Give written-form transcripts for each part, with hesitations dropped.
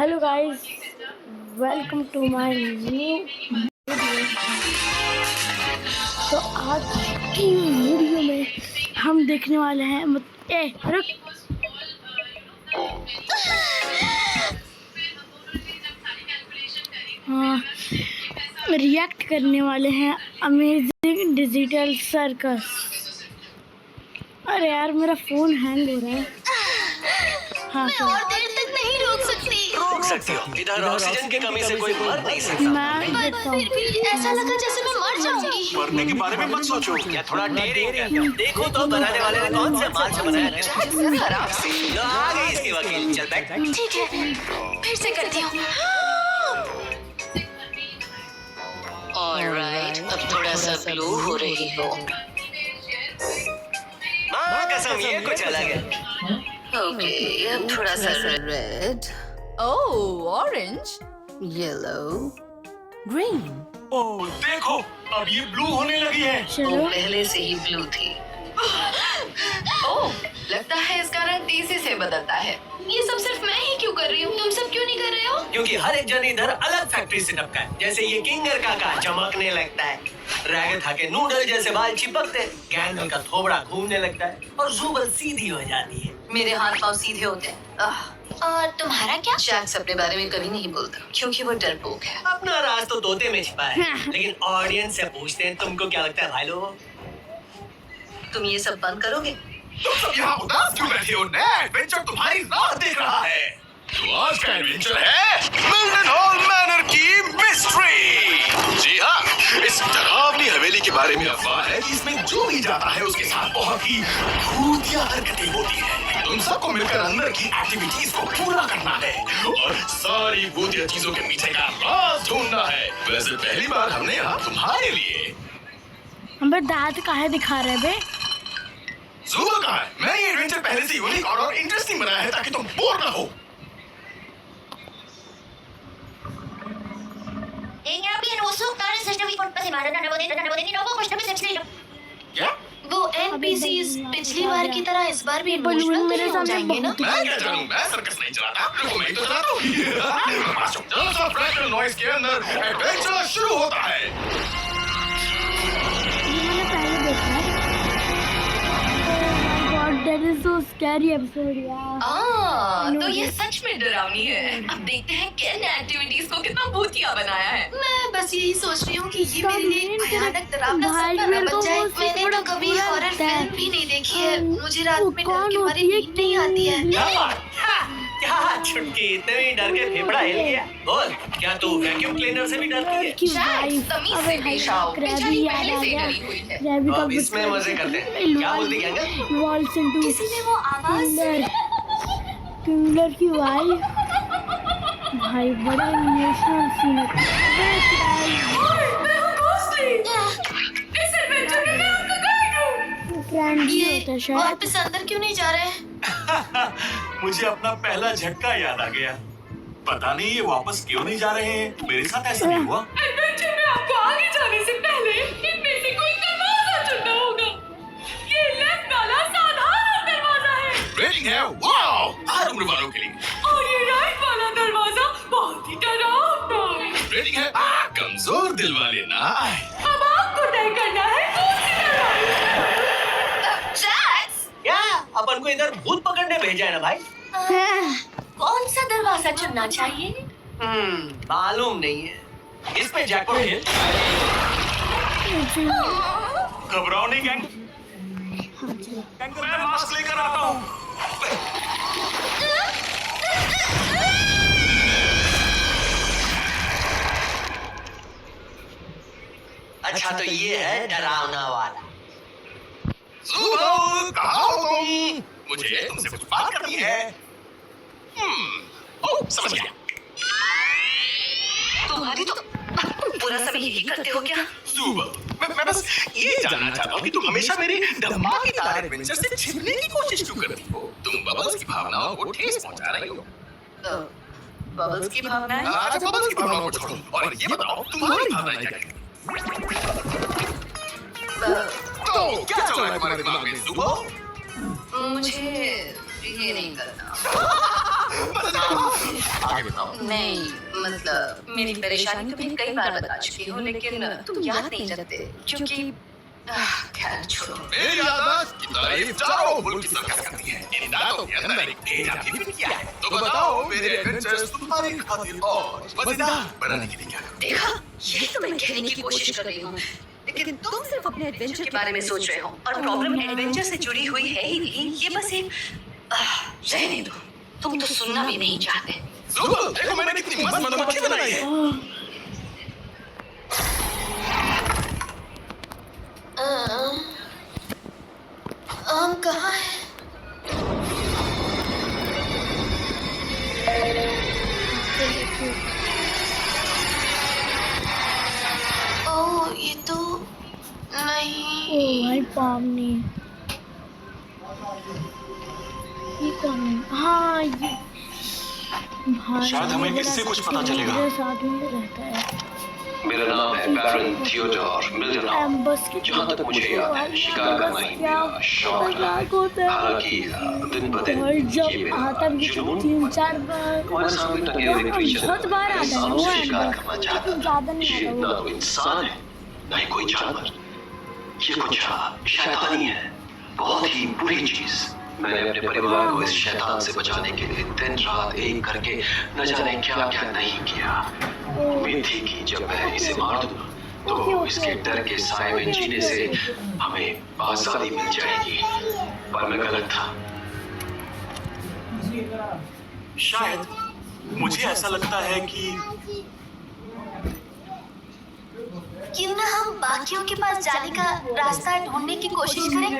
Hello guys, welcome to my new video. तो आज की वीडियो में हम देखने वाले हैं रुक रिएक्ट करने वाले हैं अमेजिंग डिजिटल सर्कस। अरे यार मेरा फ़ोन हैंग हो रहा है। हाँ, मैं और देर तक नहीं रोक सकती हो। इधर ऑक्सीजन की कमी से कोई मर नहीं सकता। मैं फिर भी ऐसा लगा जैसे मैं मर जाऊंगी। मरने के बारे में मत सोचो, या थोड़ा डेयरिंग है। देखो तो बनाने वाले ने कौन से माल से बनाया है। खराब से आ गई इसकी वकील। चल बैठ। ठीक है, फिर से करती हूँ। ऑलराइट, अब थोड़ा सा ग्लो हो रही हो। माँ कसम, ये कुछ अलग है। ओके, अब थोड़ा सा रेड, ओह ऑरेंज, येलो, ग्रीन। ओह देखो, अब ये ब्लू होने लगी है। चलो पहले से ही ब्लू थी। ओह, लगता है इसका रंग तेजी से बदलता है। ये सब सिर्फ मैं ही क्यों कर रही हूँ? तुम सब क्यों नहीं कर रहे हो? क्योंकि हर एक जन इधर अलग फैक्ट्री से टपका है। जैसे ये किंगर का चमकने लगता है, रैगथा के नूडल जैसे बाल चिपकते, कैंडल का थोबड़ा घूमने लगता है और जुबल सीधी हो जाती है। मेरे हाथ पाँव सीधे होते हैं। और तुम्हारा क्या? जैक्स अपने बारे में कभी नहीं बोलता क्योंकि वो डरपोक है। अपना राज तो तोते में छिपा है। लेकिन ऑडियंस से पूछते हैं, तुमको क्या लगता है भाई लोग? तुम ये सब बंद करोगे? तुम सब यहाँ उदास क्यों बैठे हो? नया एडवेंचर तुम्हारी राह देख रहा है। तो आज का एडवेंचर है मिल्टन मैनर की मिस्ट्री। जी हाँ, इस डरावनी हवेली के बारे में अफवाह है कि इसमें जो भी जाता है उसके साथ बहुत ही भूतिया हरकतें होती हैं। तुम सबको मिलकर अंदर की एक्टिविटीज को पूरा करना है और सारी भूतिया चीजों के पीछे का राज ढूंढना है। वैसे पहली बार हमने यहाँ तुम्हारे लिए हमें दांत काहे दिखा रहे बे? ज़ुबा कहाँ है? मैंने ये एडवेंचर पहले से यूनिक और इंटरेस्टिंग बनाया है ताकि तुम बोर ना हो। क्या? वो NPCs पिछली बार की तरह इस बार भी इमोशनल मेरे हो सामने जाएंगे ना? मैं क्या जानूं? मैं सर्कस नहीं चलाता। देखो, मैं ही तो चलाता हूँ। चलो सब फ्रैक्टल नॉइज के अंदर एडवेंचर शुरू होता है। मैंने पहले देखा है। That is so scary episode यार। तो ये सच में डरावनी है। अब देखते हैं कैन एक्टिविटीज को कितना भूतिया बनाया है। मैं बस यही सोच रही हूँ कि ये मेरे लिए भयानक डरावना सपना न बन जाए। मैंने तो कभी हॉरर फिल्म भी नहीं देखी है। मुझे रात में डर के मारे नींद नहीं आती है। क्या छुटकी, इतने डर के फेफड़ा हिल गया। बोल, क्या तू वैक्यूम क्लीनर से भी डरती है? शायद तमीज से पेश आओ। बेचारी पहले से डरी हुई है। अब इसमें मजे करते हैं। क्या बोलती क्या? वॉल्स इनटू किसी ने वो आवाज किंगलर की वाइफ। भाई बड़ा इमोशनल सीन है। फ्रेंड भी होता है शायद। वापस अंदर क्यों नहीं जा रहे? मुझे अपना पहला झटका याद आ गया। पता नहीं ये वापस क्यों नहीं जा रहे हैं। मेरे साथ ऐसा नहीं हुआ। एडवेंचर में आपको आगे जाने से पहले इनमें से कोई दरवाजा चुनना होगा। ये लेफ्ट वाला साधारण दरवाजा है रेटिंग है वाओ, हर उम्र वालों के लिए। और ये राइट वाला दरवाजा बहुत ही डरावना है। रेटिंग है कमजोर दिल वाले ना आए। अब आपको तय करना है कौन सी दरवाजा। जैक्स, क्या अपन को इधर भूत पकड़ने भेजा है ना भाई? कौन सा दरवाजा चुनना चाहिए? मालूम नहीं है। इस पे जैकपॉट हिल। घबराओ नहीं गैंग, मैं मास्क लेकर आता हूँ। अच्छा तो ये है डरावना वाला। ज़ुबा, कहाँ हो तुम? मुझे तुमसे कुछ बात करनी है। ओह, समझ गया। तुम्हारी तो पूरा समय यही करते हो क्या? ज़ुबा, मैं बस ये जानना चाहता हूँ कि तुम हमेशा मेरे धमाकेदार एडवेंचर से छिपने की कोशिश क्यों करती हो? तुम बबल्स की भावनाओं को ठेस पहुंचा रही हो। बबल्स की भावनाएं? अच्छा, बबल्स की भावनाओं को छोड़ो और ये बताओ तुम्हारी भावनाएं क्या हैं? तो क्या चल रहा है तुम्हारे दिमाग में ज़ुबा? मुझे ये नहीं करना। आगे बताओ। नहीं, मतलब मेरी परेशानी तुम्हें कई बार बता चुकी हूँ, लेकिन तुम याद नहीं रखते क्योंकि खैर छोड़ो। मेरी याददाश्त की तारीफ चारों मुल्क की सरकार करती है। इन दांतों के अंदर एक भेजा भी फिट किया है। तो बताओ मेरे एडवेंचर्स तुम्हारी खातिर और मजेदार बनाने के लिए क्या करूं? देखा, यही तो मैं कहने की कोशिश कर रही हूँ, लेकिन तुम सिर्फ अपने एडवेंचर के बारे में सोच रहे हो और प्रॉब्लम एडवेंचर से जुड़ी हुई है ही नहीं। ये बस एक रहने दो, तुम तो सुनना भी नहीं चाहते। जुबल, देखो मैंने कितनी मस्त मधुमक्खी बनाई है। आम कहाँ है? ओह, ये तो नहीं। ओ भाई पामनी, ये कौन है? हाँ ये भाई, शायद हमें इससे कुछ पता चलेगा। मेरे साथ में रहता है। मेरा नाम है बैरन थियोडोर मिल्डनॉफ। बस के जहाँ तक मुझे याद है, शिकार करना ही मेरा शौक रहा है। हालांकि दिन ब दिन और ये जब मेरा आता भी जुनून 3-4 बार हमारे सामने टंगे हुए क्रीचर बहुत बार आता है, वो है शिकार बस, करना लेकिन चाहता ज्यादा है। नहीं ये आता ना वो। तो इंसान है, ना ही कोई जानवर। ये कुछ शैतानी है, बहुत ही बुरी चीज। मैंने अपने परिवार को इस शैतान से बचाने के लिए दिन रात एक करके न जाने क्या क्या नहीं किया। उम्मीद थी कि जब मैं इसे मार दूंगा तो इसके डर के साए में जीने से हमें आजादी मिल जाएगी, पर मैं गलत था। शायद मुझे ऐसा लगता है कि क्यों ना हम बाकियों के पास जाने का रास्ता ढूंढने की कोशिश करें?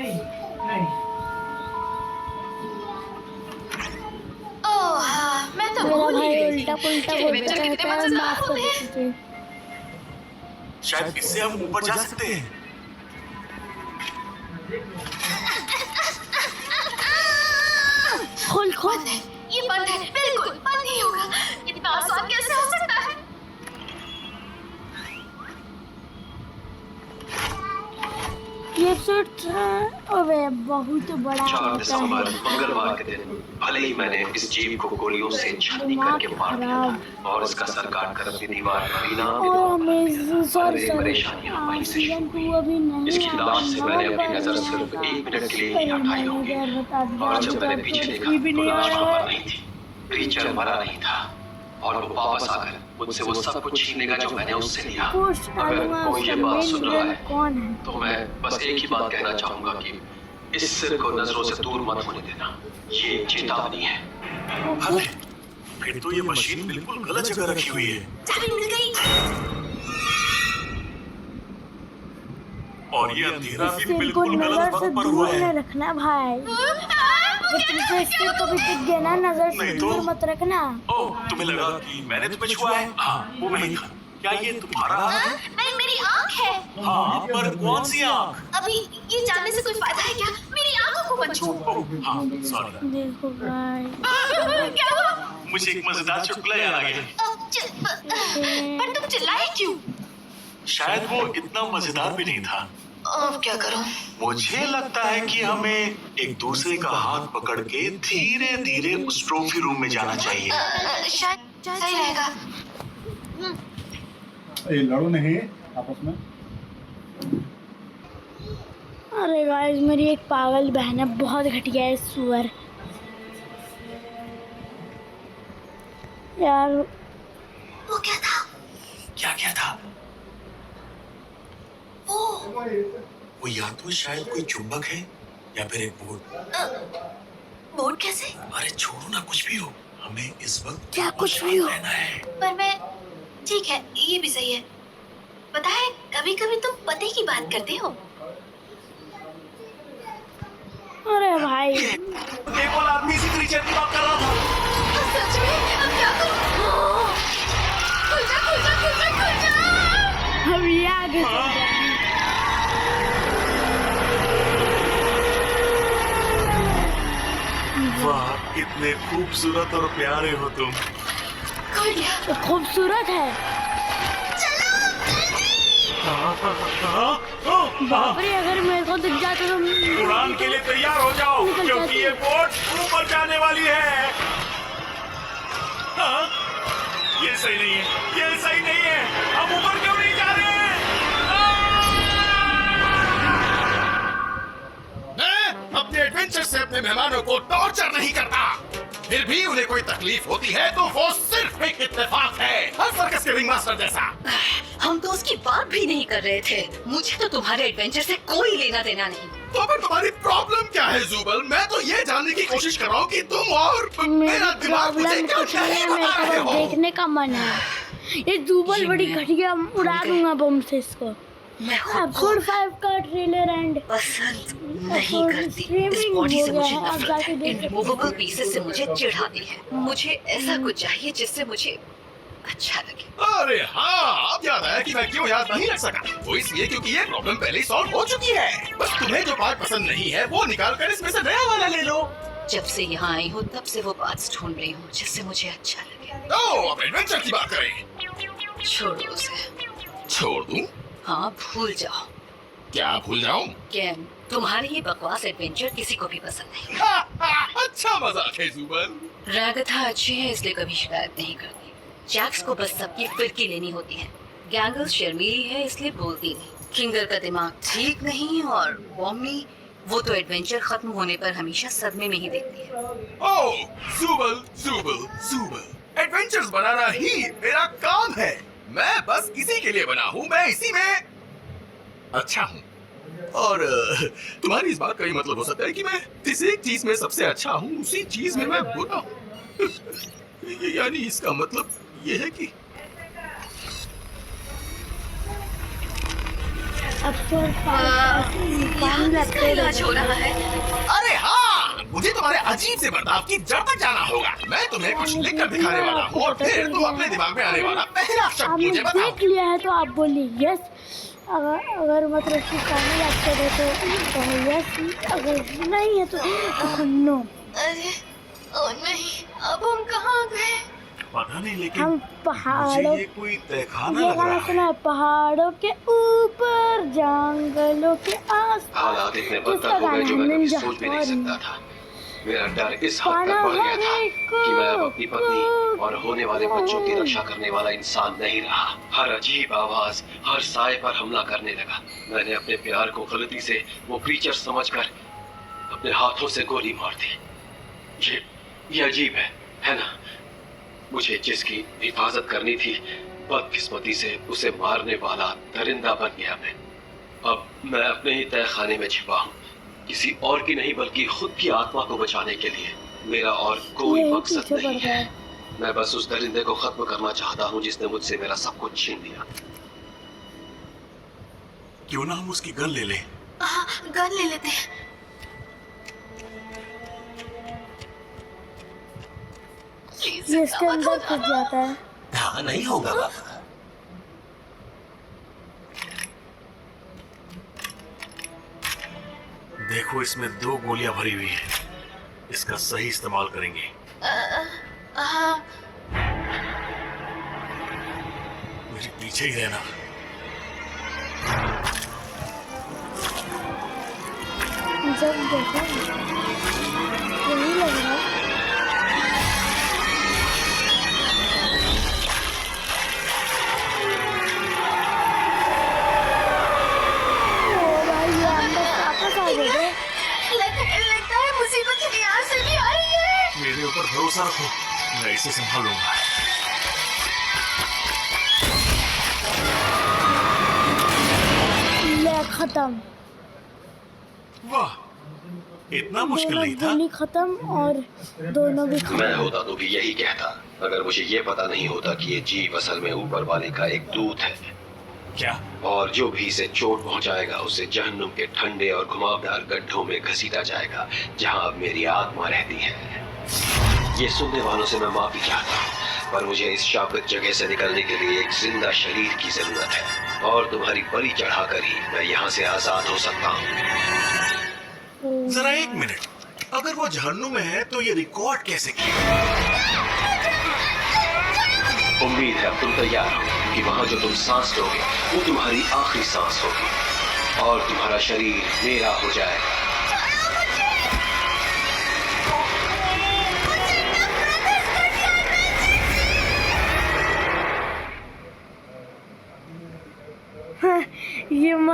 ओह हाँ, मैं तो मेरा भूल ही भाई गई थी उल्टा पुल्टा कि बोलता एडवेंचर कितने रहता है, मजेदार माफ कर होते हैं। दीजिए। शायद इससे हम ऊपर जा सकते हैं। खोल खोल। बंद है, ये बंद है, बिल्कुल बंद नहीं होगा। इतना आसान कैसे हो सकता है? ये एपिसोड था, अबे बहुत बड़ा 4 होता दिसंबर है। मंगलवार के दिन भले ही मैंने इस जीव को गोलियों से छलनी करके मार दिया था और इसका सर काट कर अपनी दीवार पर इनाम और दिलवाया। हमें सॉरी मेरी परेशानियां वहीं से सीजन शुरू 2 अभी नहीं इसकी आया, लाश से मैंने अपनी नवंबर नजर में सिर्फ आएगा। 1 मिनट के लिए पर ही हटाई मैंने होगी, यार बता दिया, और जब मैंने तो पीछे फिर देखा भी तो नहीं लाश आया वहां है। पर नहीं थी। क्रीचर मरा नहीं था और वो वापस आकर मुझसे वो सब कुछ छीन लेगा जो मैंने उससे लिया। पोस्ट अगर डालूंगा, कोई उसका ये बात मेन सुन रहा विलन है कौन है? तो मैं बस एक ही बात कहना चाहूंगा कि इस सिर को नजरों से दूर मत होने देना। ये एक चेतावनी है। अरे फिर तो ये मशीन बिल्कुल गलत जगह रखी हुई है चाबी मिल गई। और ये अंधेरा भी सिर को बिल्कुल नजर गलत से वक्त पर दूर हुआ न है। रखना भाई। अगर तुमसे सिर कभी दिख गया ना, नजर से नहीं तो? दूर मत रखना। ओह, तुम्हें लगा कि मैंने तुम्हें छुआ है? हाँ, वो मैं ही था। क्या ये तुम्हारा हाथ है? नहीं, मेरी आँख है। हाँ, पर कौन सी आँख? अभी ये जानने से कोई फायदा है क्या? मेरी आँखों को मत छू। ओह, हाँ, सॉरी। देखो भाई, क्या हुआ? मुझे एक मजेदार चुटकुला याद आ गया। पर तुम चिल्लाए क्यों? शायद वो इतना मजेदार भी नहीं था। अब क्या करूं? मुझे लगता है कि हमें एक दूसरे का हाथ पकड़ के धीरे धीरे उस ट्रॉफी रूम में जाना चाहिए। शायद सही रहेगा। ये लड़ो नहीं आपस में। अरे गाइस, मेरी एक पागल बहन है, बहुत घटिया है सुअर यार। वो क्या था? क्या क्या था? वो या तो शायद कोई चुंबक है या फिर एक बोर्ड। बोर्ड कैसे? अरे छोड़ो ना, कुछ भी हो, हमें इस वक्त क्या कुछ भी हो? रहना है। पर मैं ठीक है, ये भी सही है। पता है, कभी कभी तुम पति की बात करते हो। अरे भाई, केवल आदमी इसी क्रीचर की बात कर रहा था। सच में? अब क्या करूं? खुल जा, खुल जा, खुल जा, खुल जा। हम ये आगे चल रहे हैं। वाह, कितने खूबसूरत और प्यारे हो तुम। खुल गया। तो खूबसूरत है। बाप रे, अगर मेरे को दिख जाता तो उड़ान के लिए तैयार हो जाओ, निकल क्योंकि जाती। ये बोट ऊपर जाने वाली है। हाँ? सही नहीं है, ये सही नहीं है। हम ऊपर क्यों नहीं जा रहे हैं? मैं अपने एडवेंचर से अपने मेहमानों को टॉर्चर नहीं करता। फिर भी उन्हें कोई तकलीफ होती है तो वो सिर्फ एक इत्तेफाक है, हर सर्कस के रिंग मास्टर जैसा। हम तो उसकी बात भी नहीं कर रहे थे। मुझे तो तुम्हारे एडवेंचर से कोई लेना देना नहीं। तो फिर तुम्हारी प्रॉब्लम क्या है जुबल? मैं तो ये जानने की कोशिश कर रहा हूँ कि तुम और मेरा दिमाग मुझे क्यों नहीं बता रहे हो? देखने का मन है। ये जुबल बड़ी घटिया, उड़ा दूंगा बम से इसको। मैं एपिसोड 5 का ट्रेलर एंड पसंद नहीं करती। इस बॉडी से मुझे नफरत है। इन रिमूवेबल पीसेस से मुझे चिढ़ाती है। मुझे ऐसा कुछ चाहिए जिससे मुझे अच्छा लगे। अरे हाँ, अब याद आया कि मैं क्यों याद नहीं रख सका। वो इसलिए क्योंकि ये प्रॉब्लम पहले ही सॉल्व हो चुकी है। बस तुम्हें जो पार्ट पसंद नहीं है वो निकाल कर इसमें से नया वाला ले लो। जब से यहाँ आई हूँ तब से वो पार्ट्स ढूंढ रही हूँ जिससे मुझे अच्छा लगे। तो अब एडवेंचर की बात करें। छोड़ो उसे। छोड़ दूं? हाँ, भूल जाओ। क्या भूल जाऊं? कैम, तुम्हारी ये बकवास एडवेंचर किसी को भी पसंद नहीं। अच्छा मजाक है जुबल। रागथा अच्छी है इसलिए कभी शिकायत नहीं करती। जैक्स को बस सबकी फिरकी लेनी होती है। गैंगल्स शर्मीली है इसलिए बोलती नहीं। किंगर का दिमाग ठीक नहीं और बॉम्मी, वो तो एडवेंचर खत्म होने पर हमेशा सदमे में ही देखती है। ओह, जुबल जुबल जुबल, एडवेंचर्स बनाना ही मेरा काम है। मैं बस इसी के लिए बना हूँ, मैं इसी में अच्छा हूँ। और तुम्हारी इस बात का ये मतलब हो सकता है कि मैं जिस एक चीज में सबसे अच्छा हूँ उसी चीज में मैं बुरा हूँ। यानी इसका मतलब ये है कि इलाज हो रहा है। अरे हाँ, मुझे तुम्हारे अजीब से बर्ताव की जड़ तक जाना होगा। मैं तुम्हें कुछ लिख कर दिखाने वाला हूँ और फिर तुम अपने दिमाग में आने वाला पहला शब्द मुझे आपने बताओ। देख लिया है तो आप बोलिए यस। अगर मतलब कि फाइनल आंसर है तो यस, अगर नहीं है तो नो। अरे ओ नहीं, अब हम कहाँ गए? पता नहीं, लेकिन हम मुझे पहाड़ों, ये कोई तहखाना ये लग गाना रहा सुना है, पहाड़ों के ऊपर जंगलों के हालात इतने आसपास। बदतर हो गए जो मैं कभी सोच भी नहीं सकता था। मेरा डर इस हद तक बढ़ गया था कि मैं अब अपनी पत्नी और होने वाले बच्चों की रक्षा करने वाला इंसान नहीं रहा। हर अजीब आवाज हर साए पर हमला करने लगा। मैंने अपने प्यार को गलती से वो क्रीचर समझकर अपने हाथों से गोली मार दी। ये अजीब है ना? मुझे जिसकी हिफाजत करनी थी, बदकिस्मती से उसे मारने वाला दरिंदा बन गया मैं। अब मैं अपने ही तय खाने में छिपा हूँ, किसी और की नहीं बल्कि खुद की आत्मा को बचाने के लिए। मेरा और कोई मकसद नहीं है। मैं बस उस दरिंदे को खत्म करना चाहता हूँ जिसने मुझसे मेरा सब कुछ छीन लिया। क्यों ना हम उसकी गन ले लें? गन ले लेते हैं। ये इसके अंदर घुस जाता है। हाँ, नहीं होगा बाबा। देखो, इसमें 2 गोलियां भरी हुई हैं। इसका सही इस्तेमाल करेंगे। मेरे पीछे ही रहना। जब देखो यही लग रहा है। लगता है मुसीबत यहाँ से भी आ रही है। मेरे ऊपर भरोसा रखो, मैं इसे संभाल लूंगा। ले खत्म। वाह, इतना मुश्किल नहीं था। गोली खत्म और दोनों भी खत्म। मैं होता तो भी यही कहता, अगर मुझे ये पता नहीं होता कि ये जीव असल में ऊपर वाले का एक दूत है। क्या? और जो भी इसे चोट पहुंचाएगा उसे जहन्नुम के ठंडे और घुमावदार गड्ढों में घसीटा जाएगा जहां अब मेरी आत्मा रहती है। ये सुनने वालों से मैं माफी चाहता हूँ, पर मुझे इस शापित जगह से निकलने के लिए एक जिंदा शरीर की जरूरत है और तुम्हारी बलि चढ़ाकर ही मैं यहाँ से आजाद हो सकता हूँ। जरा एक मिनट, अगर वो जहन्नुम में है तो ये रिकॉर्ड कैसे किया? उम्मीद है अब तुम तैयार हो कि वहां जो तुम सांस लोगे वो तुम्हारी आखिरी सांस होगी और तुम्हारा शरीर मेरा हो जाएगा।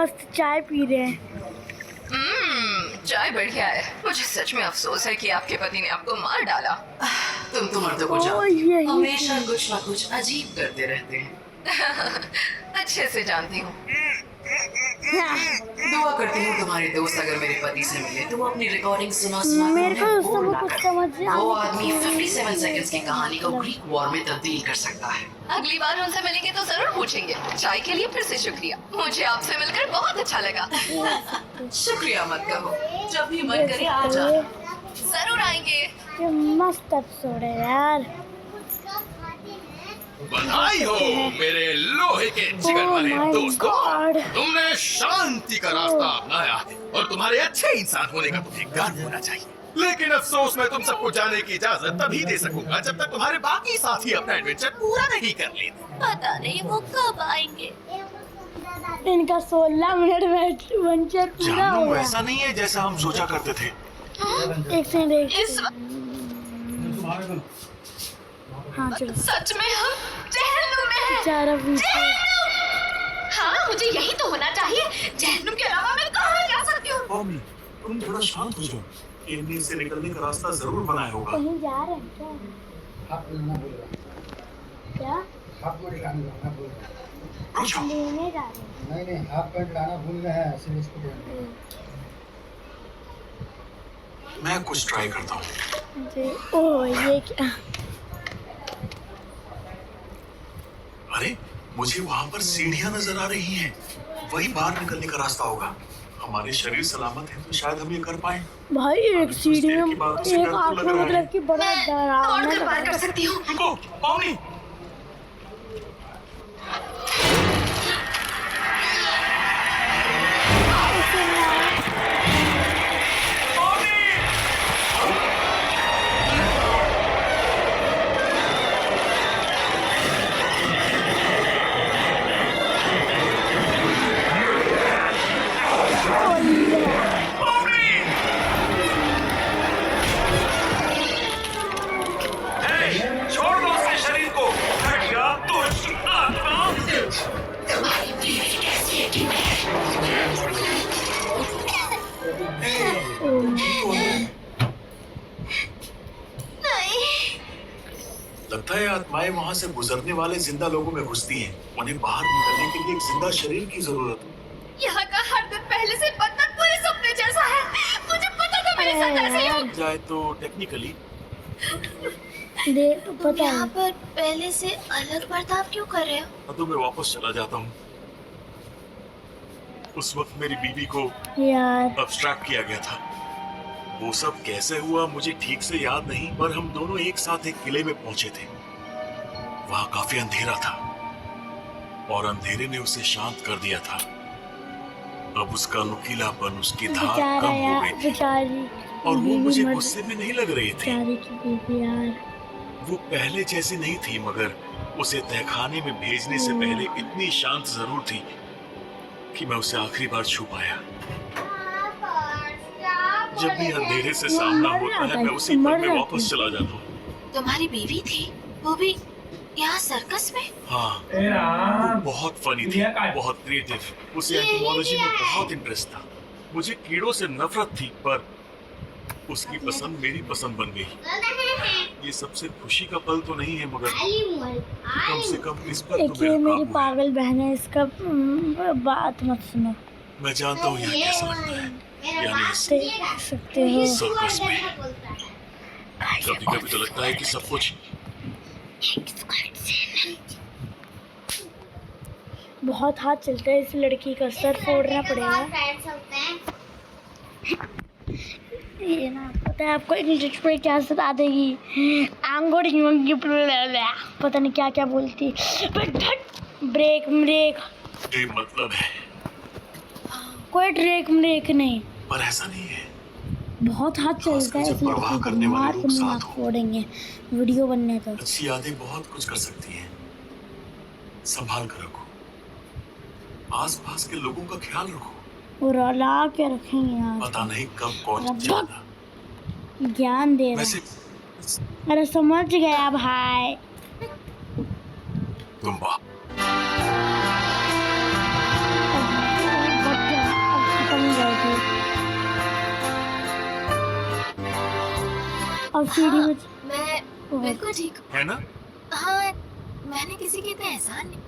मस्त चाय पी रहे हैं। चाय बढ़िया है। मुझे सच में अफसोस है कि आपके पति ने आपको मार डाला। तुम तो मर्दों को ओ, जानती हो, यही हमेशा कुछ ना कुछ अजीब करते रहते हैं। अच्छे से जानती हूँ। दुआ करती हूँ तुम्हारे दोस्त अगर मेरे पति से मिले तो वो अपनी रिकॉर्डिंग सुना मेरे को उन्हें उससे बोर वो ना कुछ करे। समझ नहीं वो आता। आदमी 57 सेकंड्स की कहानी को ग्रीक वॉर में तब्दील कर सकता है। अगली बार उनसे मिलेंगे तो जरूर पूछेंगे। चाय के लिए फिर से शुक्रिया। मुझे आपसे मिलकर बहुत अच्छा लगा। शुक्रिया मत कहो, जब भी मन करे आ जाना। जरूर आएंगे। ये मस्त एपिसोड है यार। बधाई हो मेरे लोहे के जिगर Oh वाले my दोस्तों। God. तुमने शांति का रास्ता अपनाया और तुम्हारे अच्छे इंसान होने का तुम्हें गर्व होना चाहिए। लेकिन अफसोस मैं तुम सबको जाने की इजाजत तभी दे सकूंगा जब तक तुम्हारे बाकी साथी अपना एडवेंचर पूरा नहीं कर लेते। पता नहीं वो कब आएंगे। इनका 16 मिनट में एडवेंचर पूरा हो जानू गया। ऐसा नहीं है जैसा हम सोचा करते थे। एक सेकंड इस हाँ चलो सच में हम जहन्नुम में हैं। बेचारा पीछे। हाँ, मुझे यही तो होना चाहिए। जहन्नुम के अलावा मैं कहाँ जा सकती हूँ? मम्मी, तुम थोड़ा शांत हो जाओ। इन्हीं से निकलने का रास्ता जरूर बनाया होगा। कहीं जा रहे हैं क्या? क्या आपको दिखाने जाना भूल गए। रुक जाओ। लेने जा रहे हैं? नहीं हाफ पैंट लाना भूल गए हैं, सिर्फ इसको पहन गए। मैं कुछ ट्राई करता हूँ। ओह ये क्या? अरे मुझे वहाँ पर सीढ़ियाँ नजर आ रही हैं। वही बाहर निकलने का रास्ता होगा। हमारे शरीर सलामत है तो शायद हम ये कर पाए। भाई एक सीढ़ी में एक आँख में मतलब कि बड़ा डरावना तोड़कर पार लग कर रहा सकती हूँ। रुको, पावनी। छोड़ दो उसके शरीर को। घटिया दुष्ट आत्मा। लगता है आत्माएं वहाँ से गुजरने वाले जिंदा लोगों में घुसती हैं। उन्हें बाहर निकलने के लिए एक जिंदा शरीर की जरूरत है। यहाँ का हर दिन पहले से बदतर पूरे सपने जैसा है। मुझे पता था मेरे साथ ऐसे ही होगा। जाए तो टेक्निकली दे पता यहाँ है। पर पहले से अलग बर्ताव क्यों कर रहे हो? तो मैं वापस चला जाता हूँ। उस वक्त मेरी बीवी को यार अब्स्ट्रैक्ट किया गया था। वो सब कैसे हुआ मुझे ठीक से याद नहीं, पर हम दोनों एक साथ एक किले में पहुंचे थे। वहाँ काफी अंधेरा था और अंधेरे ने उसे शांत कर दिया था। अब उसका नुकीलापन, उसकी धार बेचारा कम हो यार, गई थी बेचारी और वो बीवी मुझे मर- गुस्से में नहीं लग रही थी। बेचारी की बीवी यार। वो पहले जैसी नहीं थी, मगर उसे तहखाने में भेजने से पहले इतनी शांत जरूर थी कि मैं उसे आखिरी बार छू पाया। जब भी अंधेरे से सामना होता है मैं उसी पल में वापस चला जाता हूँ। तुम्हारी बीवी थी, वो भी यहाँ सर्कस में? हाँ, वो बहुत फनी थी, बहुत क्रिएटिव। उसे एंटोमोलॉजी में बहुत इंटरेस्ट था। मुझे कीड़ों से नफरत थी, पर उसकी पसंद मेरी पसंद बन गई। ये सबसे खुशी का पल तो नहीं है, मगर कम से कम इस पर एक तो ये मेरा मेरी काबू है। पागल बहन है, इसका बात मत सुनो। मैं जानता हूँ यहाँ कैसा लगता है, यानी इस देख सकते हो सर्कस में। कभी कभी तो लगता है कि सब कुछ बहुत हाथ चलता है। इस लड़की का सर फोड़ना पड़ेगा। ये ना पता है आपको इंग्लिश में क्या सता देगी। पता नहीं क्या क्या बोलती। ब्रेक ब्रेक ये मतलब है, कोई ब्रेक ब्रेक नहीं। पर ऐसा नहीं है। बहुत हाथ चलता है इस जब परवाह लड़की करने को। वाले मार लोग के साथ नाक हो। फोड़ेंगे वीडियो बनने तो। अच्छी यादें बहुत कुछ कर सकती हैं। संभाल कर रखो, आसपास के लोगों का ख्याल रखो। और अला के रखेंगे यार। पता नहीं कब कौन रब्बक। जाना। ज्ञान दे रहा वैसे है। अरे समझ गया भाई। तुम बट अब सीढ़ी में मैं बिल्कुल ठीक है ना? हूँ। हाँ, मैंने किसी के इतना एहसान नहीं।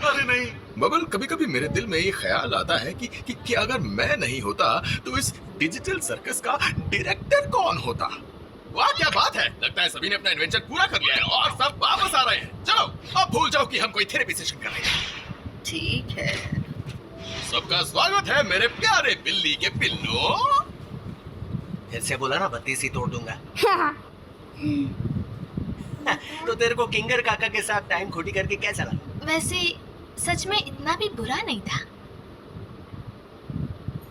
अरे नहीं बबल, कभी कभी मेरे दिल में ये ख्याल आता है कि अगर मैं नहीं होता तो इस डिजिटल सर्कस का डायरेक्टर कौन होता। वाह क्या बात है, लगता है सभी ने अपना एडवेंचर पूरा कर लिया है और सब वापस आ रहे हैं। चलो अब भूल जाओ कि हम कोई थेरेपी सेशन कर रहे हैं। ठीक है। सबका स्वागत है मेरे प्यारे बिल्ली के पिल्लो। फिर से बोला ना 32 ही तोड़ दूंगा। तो तेरे को किंगर काका के साथ टाइम खोटी करके कैसा लगा? वैसे सच में इतना भी बुरा नहीं था।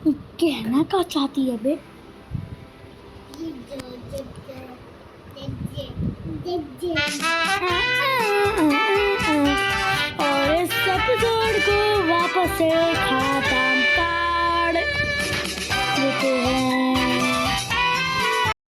कहना क्या चाहती है बे? और इस एपिसोड को वापस से खाता